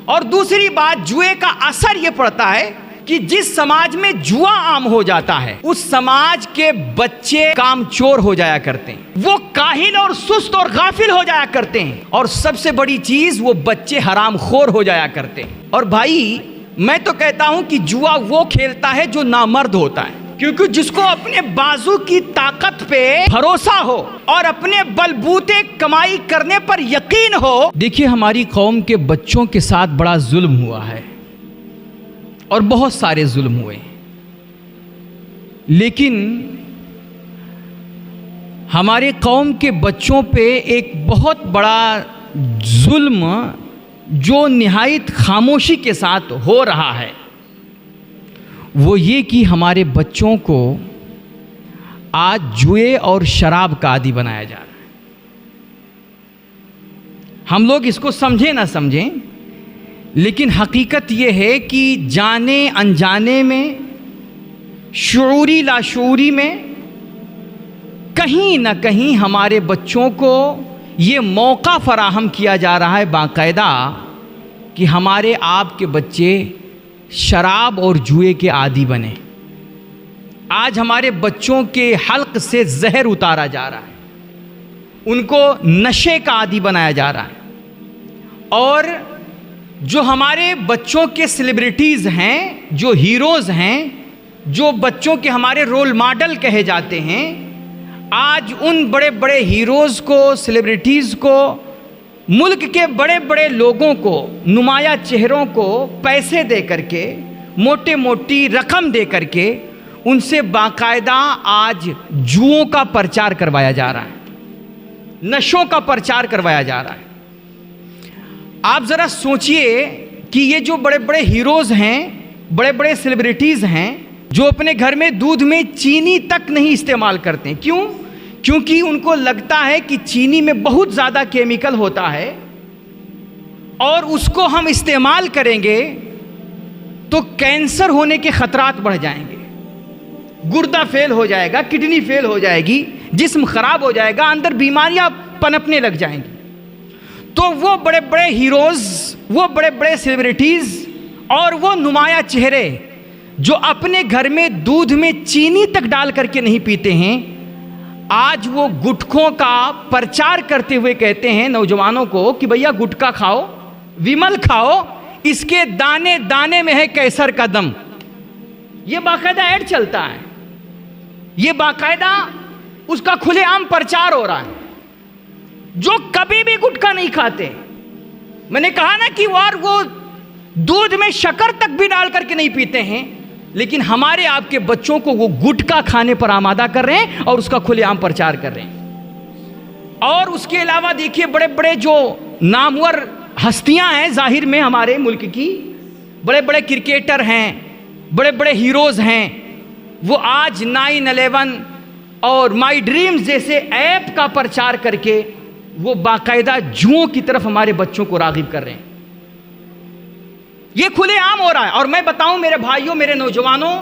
और दूसरी बात, जुए का असर यह पड़ता है कि जिस समाज में जुआ आम हो जाता है उस समाज के बच्चे कामचोर हो जाया करते हैं, वो काहिल और सुस्त और गाफिल हो जाया करते हैं, और सबसे बड़ी चीज वो बच्चे हरामखोर हो जाया करते हैं। और भाई मैं तो कहता हूं कि जुआ वो खेलता है जो नामर्द होता है, क्योंकि जिसको अपने बाजू की ताकत पे भरोसा हो और अपने बलबूते कमाई करने पर यकीन हो। देखिए हमारी कौम के बच्चों के साथ बड़ा जुल्म हुआ है और बहुत सारे जुल्म हुए, लेकिन हमारे कौम के बच्चों पे एक बहुत बड़ा जुल्म जो निहायत खामोशी के साथ हो रहा है वो ये कि हमारे बच्चों को आज जुए और शराब का आदी बनाया जा रहा है। हम लोग इसको समझें ना समझें, लेकिन हकीकत ये है कि जाने अनजाने में, शऊरी लाशऊरी में कहीं ना कहीं हमारे बच्चों को ये मौका फराहम किया जा रहा है बाकायदा कि हमारे आपके बच्चे शराब और जुए के आदी बने। आज हमारे बच्चों के हल्क से जहर उतारा जा रहा है, उनको नशे का आदी बनाया जा रहा है, और जो हमारे बच्चों के सेलिब्रिटीज़ हैं, जो हीरोज़ हैं, जो बच्चों के हमारे रोल मॉडल कहे जाते हैं, आज उन बड़े बड़े हीरोज़ को, सेलिब्रिटीज़ को, मुल्क के बड़े बड़े लोगों को, नुमाया चेहरों को पैसे दे करके, मोटे मोटी रकम दे करके उनसे बाकायदा आज जुओं का प्रचार करवाया जा रहा है, नशों का प्रचार करवाया जा रहा है। आप ज़रा सोचिए कि ये जो बड़े बड़े हीरोज़ हैं, बड़े बड़े सेलिब्रिटीज़ हैं, जो अपने घर में दूध में चीनी तक नहीं इस्तेमाल करते हैं। क्यों? क्योंकि उनको लगता है कि चीनी में बहुत ज़्यादा केमिकल होता है और उसको हम इस्तेमाल करेंगे तो कैंसर होने के खतरात बढ़ जाएंगे, गुर्दा फेल हो जाएगा, किडनी फेल हो जाएगी, जिस्म खराब हो जाएगा, अंदर बीमारियां पनपने लग जाएंगी। तो वो बड़े बड़े हीरोज़, वो बड़े बड़े सेलिब्रिटीज़ और वो नुमाया चेहरे जो अपने घर में दूध में चीनी तक डाल करके नहीं पीते हैं, आज वो गुटखों का प्रचार करते हुए कहते हैं नौजवानों को कि भैया गुटखा खाओ, विमल खाओ, इसके दाने दाने में है कैसर का दम। ये बाकायदा ऐड चलता है, ये बाकायदा उसका खुलेआम प्रचार हो रहा है। जो कभी भी गुटखा नहीं खाते, मैंने कहा ना कि वो दूध में शक्कर तक भी डाल करके नहीं पीते हैं, लेकिन हमारे आपके बच्चों को वो गुटखा खाने पर आमादा कर रहे हैं और उसका खुलेआम प्रचार कर रहे हैं। और उसके अलावा देखिए बड़े बड़े जो नामवर हस्तियां हैं जाहिर में हमारे मुल्क की, बड़े बड़े क्रिकेटर हैं, बड़े बड़े हीरोज़ हैं, वो आज 9/11 और माई ड्रीम्स जैसे ऐप का प्रचार करके वो बाकायदा जुओं की तरफ हमारे बच्चों को राग़िब कर रहे हैं। ये खुलेआम हो रहा है। और मैं बताऊं मेरे भाइयों, मेरे नौजवानों,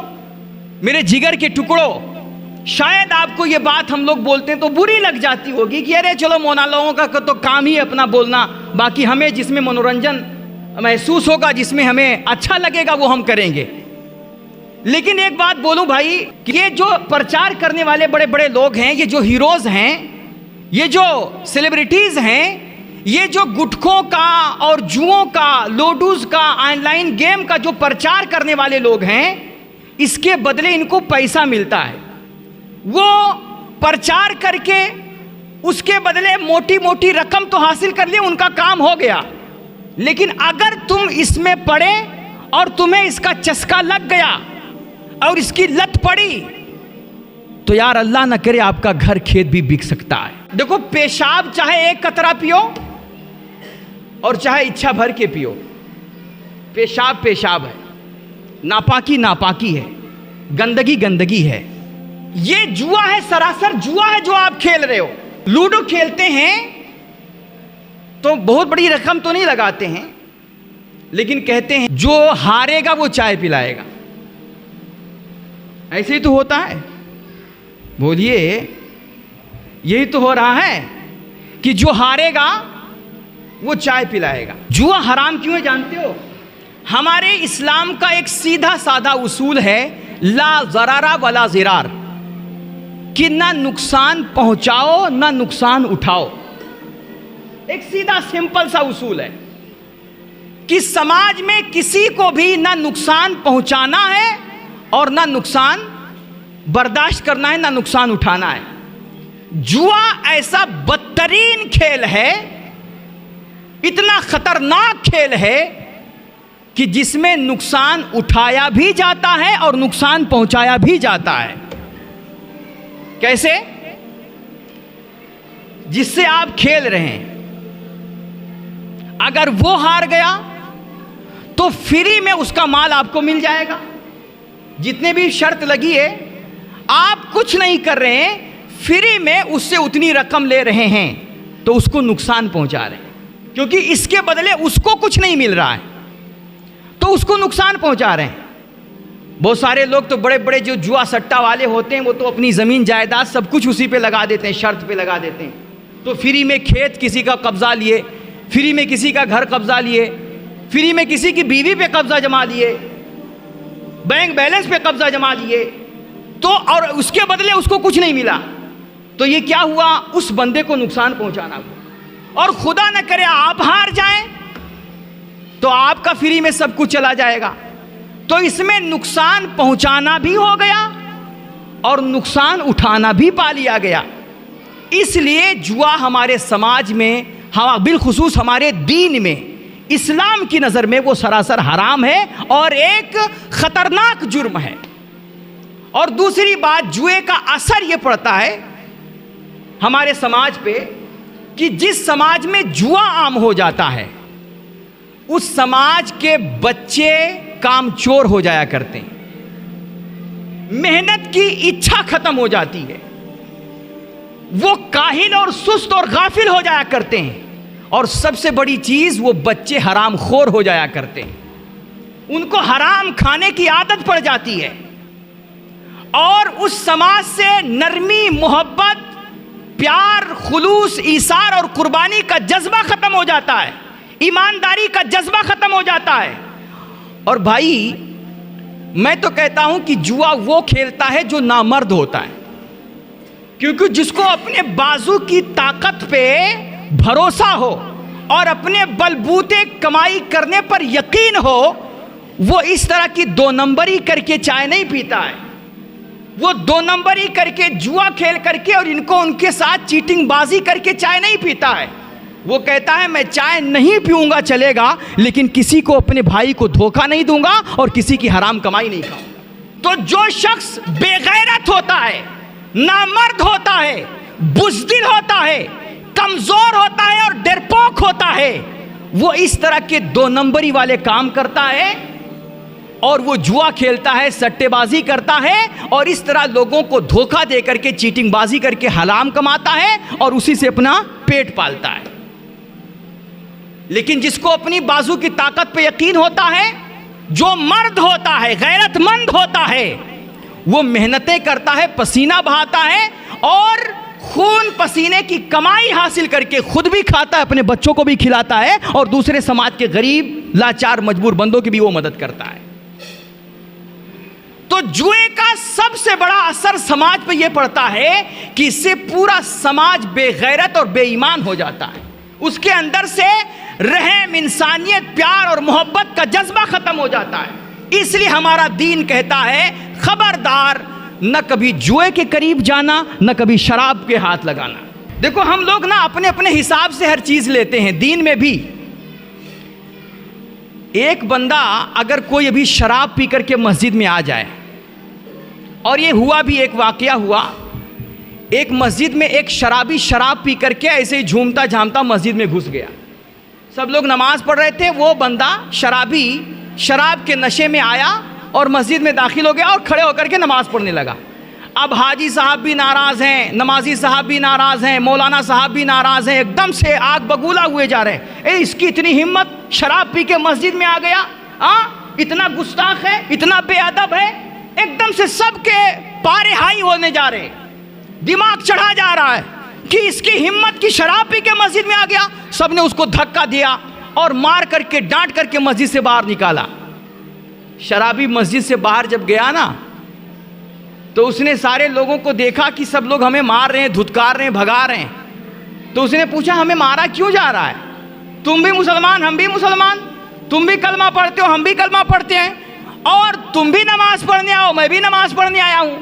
मेरे जिगर के टुकड़ों, शायद आपको ये बात हम लोग बोलते हैं तो बुरी लग जाती होगी कि अरे चलो मोना लोगों का तो काम ही अपना बोलना, बाकी हमें जिसमें मनोरंजन महसूस होगा, जिसमें हमें अच्छा लगेगा वो हम करेंगे। लेकिन एक बात बोलूं भाई कि ये जो प्रचार करने वाले बड़े बड़े लोग हैं, ये जो हीरोज़ हैं, ये जो सेलिब्रिटीज़ हैं, ये जो गुटखों का और जुओं का, लोडूज का, ऑनलाइन गेम का जो प्रचार करने वाले लोग हैं, इसके बदले इनको पैसा मिलता है। वो प्रचार करके उसके बदले मोटी मोटी रकम तो हासिल कर लिए, उनका काम हो गया। लेकिन अगर तुम इसमें पड़े और तुम्हें इसका चस्का लग गया और इसकी लत पड़ी तो यार अल्लाह ना करे आपका घर खेत भी बिक सकता है। देखो, पेशाब चाहे एक कतरा पियो और चाहे इच्छा भर के पियो, पेशाब पेशाब है, नापाकी नापाकी है, गंदगी गंदगी है। ये जुआ है, सरासर जुआ है जो आप खेल रहे हो। लूडो खेलते हैं तो बहुत बड़ी रकम तो नहीं लगाते हैं, लेकिन कहते हैं जो हारेगा वो चाय पिलाएगा। ऐसे ही तो होता है। बोलिए, यही तो हो रहा है कि जो हारेगा वो चाय पिलाएगा। जुआ हराम क्यों है जानते हो? हमारे इस्लाम का एक सीधा साधा उसूल है, ला ज़रारा वला ज़िरार, कि ना नुकसान पहुंचाओ ना नुकसान उठाओ। एक सीधा सिंपल सा उसूल है कि समाज में किसी को भी ना नुकसान पहुंचाना है और ना नुकसान बर्दाश्त करना है, ना नुकसान उठाना है। जुआ ऐसा बदतरीन खेल है, इतना खतरनाक खेल है कि जिसमें नुकसान उठाया भी जाता है और नुकसान पहुंचाया भी जाता है। कैसे? जिससे आप खेल रहे हैं, अगर वो हार गया तो फ्री में उसका माल आपको मिल जाएगा। जितने भी शर्त लगी है, आप कुछ नहीं कर रहे हैं, फ्री में उससे उतनी रकम ले रहे हैं, तो उसको नुकसान पहुंचा रहे हैं, क्योंकि इसके बदले उसको कुछ नहीं मिल रहा है, तो उसको नुकसान पहुंचा रहे हैं। बहुत सारे लोग तो बड़े बड़े जो जुआ सट्टा वाले होते हैं, वो तो अपनी ज़मीन जायदाद सब कुछ उसी पे लगा देते हैं, शर्त पे लगा देते हैं। तो फ्री में खेत किसी का कब्जा लिए, फ्री में किसी का घर कब्जा लिए, फ्री में किसी की बीवी पे कब्जा जमा लिए, बैंक बैलेंस पे कब्जा जमा लिए, तो और उसके बदले उसको कुछ नहीं मिला। तो ये क्या हुआ? उस बंदे को नुकसान पहुंचाना हुआ। और खुदा न करे आप हार जाएं तो आपका फ्री में सब कुछ चला जाएगा। तो इसमें नुकसान पहुंचाना भी हो गया और नुकसान उठाना भी पा लिया गया। इसलिए जुआ हमारे समाज में, बिलखुसूस हमारे दीन में, इस्लाम की नज़र में वो सरासर हराम है और एक खतरनाक जुर्म है। और दूसरी बात, जुए का असर ये पड़ता है हमारे समाज पे कि जिस समाज में जुआ आम हो जाता है, उस समाज के बच्चे कामचोर हो जाया करते हैं, मेहनत की इच्छा खत्म हो जाती है, वो काहिल और सुस्त और गाफिल हो जाया करते हैं, और सबसे बड़ी चीज वो बच्चे हराम खोर हो जाया करते हैं। उनको हराम खाने की आदत पड़ जाती है और उस समाज से नरमी, मोहब्बत, प्यार, खुलूस, ईसार और कुर्बानी का जज्बा खत्म हो जाता है, ईमानदारी का जज्बा खत्म हो जाता है। और भाई, मैं तो कहता हूं कि जुआ वो खेलता है जो नामर्द होता है, क्योंकि जिसको अपने बाजू की ताकत पे भरोसा हो और अपने बलबूते कमाई करने पर यकीन हो, वो इस तरह की दो नंबरी करके चाय नहीं पीता है। वो दो नंबरी करके, जुआ खेल करके और इनको उनके साथ चीटिंग बाजी करके चाय नहीं पीता है। वो कहता है मैं चाय नहीं पीऊंगा चलेगा, लेकिन किसी को, अपने भाई को धोखा नहीं दूंगा और किसी की हराम कमाई नहीं खाऊंगा। तो जो शख्स बेगैरत होता है, नामर्द होता है, बुज़दिल होता है, कमजोर होता है और डरपोक होता है, वो इस तरह के दो नंबरी वाले काम करता है और वो जुआ खेलता है, सट्टेबाजी करता है और इस तरह लोगों को धोखा दे करके, चीटिंग बाजी करके हलाम कमाता है और उसी से अपना पेट पालता है। लेकिन जिसको अपनी बाजू की ताकत पे यकीन होता है, जो मर्द होता है, गैरतमंद होता है, वो मेहनतें करता है, पसीना बहाता है और खून पसीने की कमाई हासिल करके खुद भी खाता है, अपने बच्चों को भी खिलाता है और दूसरे समाज के गरीब, लाचार, मजबूर बंदों की भी वो मदद करता है। तो जुए का सबसे बड़ा असर समाज पे ये पड़ता है कि इससे पूरा समाज बेगैरत और बेईमान हो जाता है। उसके अंदर से रहम, इंसानियत, प्यार और मोहब्बत का जज्बा खत्म हो जाता है। इसलिए हमारा दीन कहता है, खबरदार, न कभी जुए के करीब जाना, न कभी शराब के हाथ लगाना। देखो, हम लोग ना अपने अपने हिसाब से हर चीज लेते हैं। दीन में भी एक बंदा अगर कोई अभी शराब पी करके मस्जिद में आ जाए, और ये हुआ भी, एक वाकया हुआ, एक मस्जिद में एक शराबी शराब पी करके ऐसे ही झूमता झामता मस्जिद में घुस गया। सब लोग नमाज पढ़ रहे थे, वो बंदा शराबी शराब के नशे में आया और मस्जिद में दाखिल हो गया और खड़े होकर के नमाज पढ़ने लगा। अब हाजी साहब भी नाराज़ हैं, नमाजी साहब भी नाराज़ हैं, मौलाना साहब भी नाराज़ हैं, एकदम से आग बगूला हुए जा रहे हैं। इसकी इतनी हिम्मत, शराब पी के मस्जिद में आ गया, इतना गुस्ताख है, इतना बेअदब है। एकदम से सबके पारे हाई होने जा रहे, दिमाग चढ़ा जा रहा है। कि इसकी हिम्मत की शराब पी के मस्जिद में आ गया। सबने उसको धक्का दिया और मार करके डांट करके मस्जिद से बाहर निकाला। शराबी मस्जिद से बाहर जब गया ना, तो उसने सारे लोगों को देखा कि सब लोग हमें मार रहे हैं, धुतकार रहे हैं, भगा रहे हैं। तो उसने पूछा हमें मारा क्यों जा रहा है? तुम भी मुसलमान, हम भी मुसलमान, तुम भी कलमा पढ़ते हो, हम भी कलमा पढ़ते हैं, और तुम भी नमाज पढ़ने आओ, मैं भी नमाज पढ़ने आया हूं,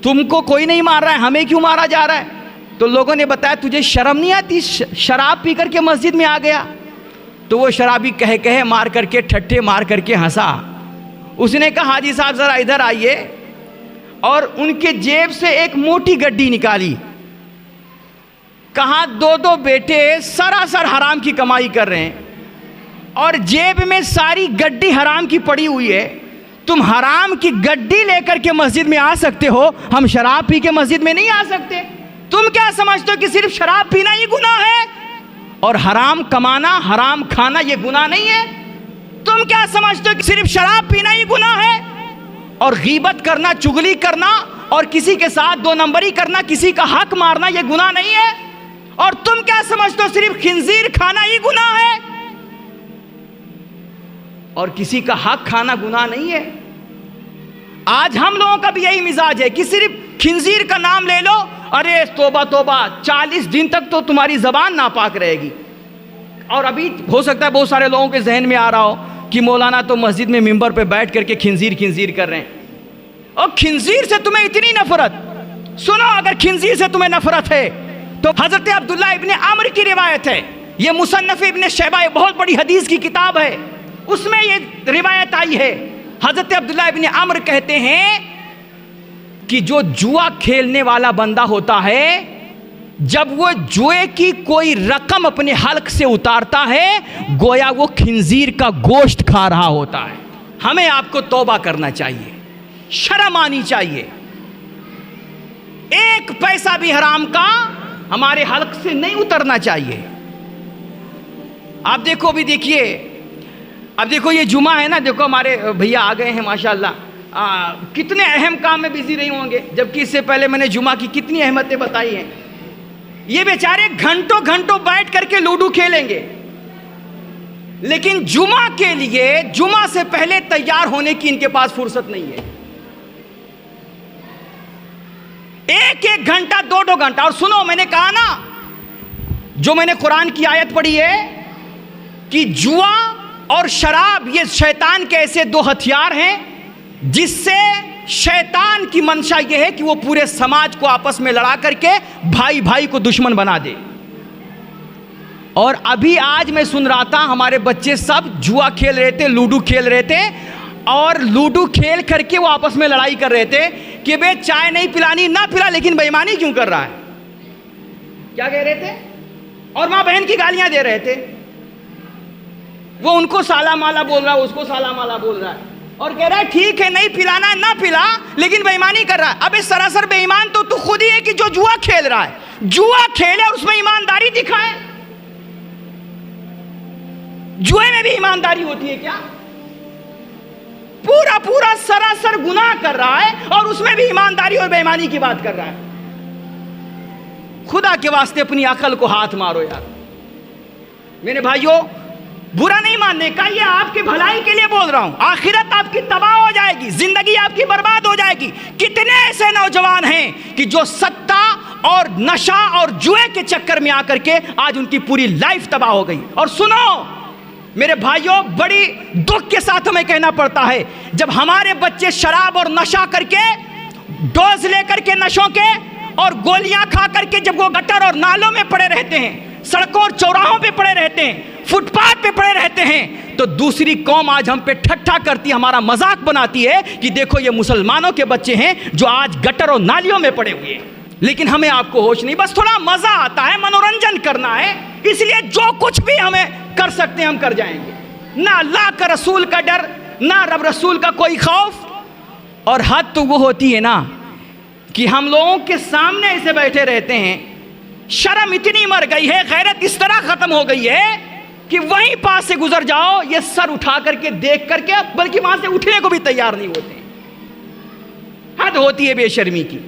तुमको कोई नहीं मार रहा है, हमें क्यों मारा जा रहा है? तो लोगों ने बताया तुझे शर्म नहीं आती, शराब पी करके मस्जिद में आ गया। तो वो शराबी कहे कहे मार करके, ठट्ठे मार करके हंसा। उसने कहा हाजी साहब ज़रा इधर आइए, और उनके जेब से एक मोटी गड्डी निकाली। कहा दो दो बेटे सरासर हराम की कमाई कर रहे हैं और जेब में सारी गड्डी हराम की पड़ी हुई है, तुम हराम की गड्डी लेकर के मस्जिद में आ सकते हो, हम शराब पी के मस्जिद में नहीं आ सकते। तुम क्या समझते हो कि सिर्फ शराब पीना ही गुनाह है और हराम कमाना, हराम खाना ये गुनाह नहीं है? तुम क्या समझते हो कि सिर्फ शराब पीना ही गुनाह है और गीबत करना, चुगली करना और किसी के साथ दो नंबरी करना, किसी का हक मारना ये गुनाह नहीं है? और तुम क्या समझते हो सिर्फ खिंजीर खाना ही गुनाह है और किसी का हक खाना गुनाह नहीं है? आज हम लोगों का भी यही मिजाज है कि सिर्फ खिंजीर का नाम ले लो, अरे तोबा तोबा, 40 दिन तक तो तुम्हारी जबान नापाक रहेगी। और अभी हो सकता है बहुत सारे लोगों के जहन में आ रहा हो कि मौलाना तो मस्जिद में मिंबर पे बैठ करके खिंजीर खिंजीर कर रहे हैं, और खिंजीर से तुम्हें इतनी नफरत। सुनो, अगर खिंजीर से तुम्हें नफरत है तो हजरत अब्दुल्ला इब्ने अमर की रिवायत है, ये मुसन्नफ इब्ने शैबा, बहुत बड़ी हदीस की किताब है, उसमें ये रिवायत आई है। हजरत अब्दुल्ला इब्ने अमर कहते हैं कि जो जुआ खेलने वाला बंदा होता है, जब वो जुए की कोई रकम अपने हल्क से उतारता है, गोया वो खिंजीर का गोश्त खा रहा होता है। हमें आपको तौबा करना चाहिए, शर्म आनी चाहिए। एक पैसा भी हराम का हमारे हल्क से नहीं उतरना चाहिए। आप देखो, अभी देखिए, अब देखो ये जुमा है ना, देखो हमारे भैया आ गए हैं माशाल्लाह, कितने अहम काम में बिजी रही होंगे, जबकि इससे पहले मैंने जुमा की कितनी अहमतें बताई हैं। ये बेचारे घंटों घंटों बैठ करके लूडो खेलेंगे, लेकिन जुमा के लिए जुमा से पहले तैयार होने की इनके पास फुर्सत नहीं है। एक एक घंटा, दो दो घंटा। और सुनो, मैंने कहा ना, जो मैंने कुरान की आयत पढ़ी है कि जुआ और शराब ये शैतान के ऐसे दो हथियार हैं जिससे शैतान की मंशा यह है कि वो पूरे समाज को आपस में लड़ा करके भाई भाई को दुश्मन बना दे। और अभी आज मैं सुन रहा था, हमारे बच्चे सब जुआ खेल रहे थे, लूडो खेल रहे थे, और लूडो खेल करके वो आपस में लड़ाई कर रहे थे कि बे चाय नहीं पिलानी, ना पिला, लेकिन बेईमानी क्यों कर रहा है, क्या कह रहे थे, और माँ बहन की गालियां दे रहे थे। वो उनको साला माला बोल रहा है, उसको साला माला बोल रहा है, और कह रहा है ठीक है नहीं पिलाना है ना पिला, लेकिन बेईमानी कर रहा है। अबे सरासर बेईमान तो तू खुद ही है कि जो जुआ खेल रहा है, जुआ खेले और उसमें ईमानदारी दिखाए। जुए में भी ईमानदारी होती है क्या? पूरा पूरा सरासर गुनाह कर रहा है और उसमें भी ईमानदारी और बेईमानी की बात कर रहा है। खुदा के वास्ते अपनी अकल को हाथ मारो यार। मेरे भाइयों, बुरा नहीं मानने का, ये आपकी भलाई के लिए बोल रहा हूं। आखिरत आपकी तबाह हो जाएगी, जिंदगी आपकी बर्बाद हो जाएगी। कितने ऐसे नौजवान हैं कि जो सत्ता और नशा और जुए के चक्कर में आकर के आज उनकी पूरी लाइफ तबाह हो गई। और सुनो मेरे भाइयों, बड़ी दुख के साथ हमें कहना पड़ता है, जब हमारे बच्चे शराब और नशा करके, डोज लेकर के नशों के और गोलियां खा करके जब वो गटर और नालों में पड़े रहते हैं, सड़कों और चौराहों पे पड़े रहते हैं, फुटपाथ पे पड़े रहते हैं, तो दूसरी कौम आज हम पे ठट्ठा करती, हमारा मजाक बनाती है कि देखो ये मुसलमानों के बच्चे हैं जो आज गटर और नालियों में पड़े हुए हैं। लेकिन हमें आपको होश नहीं, बस थोड़ा मजा आता है, मनोरंजन करना है, इसलिए जो कुछ भी हमें कर सकते हैं हम कर जाएंगे। ना अल्लाह का रसूल का डर, ना रब रसूल का कोई खौफ। और हद तो वो होती है ना कि हम लोगों के सामने ऐसे बैठे रहते हैं, शर्म इतनी मर गई है, गैरत इस तरह खत्म हो गई है कि वहीं पास से गुजर जाओ, ये सर उठा करके देख करके बल्कि वहां से उठने को भी तैयार नहीं होते। हद होती है बेशर्मी की।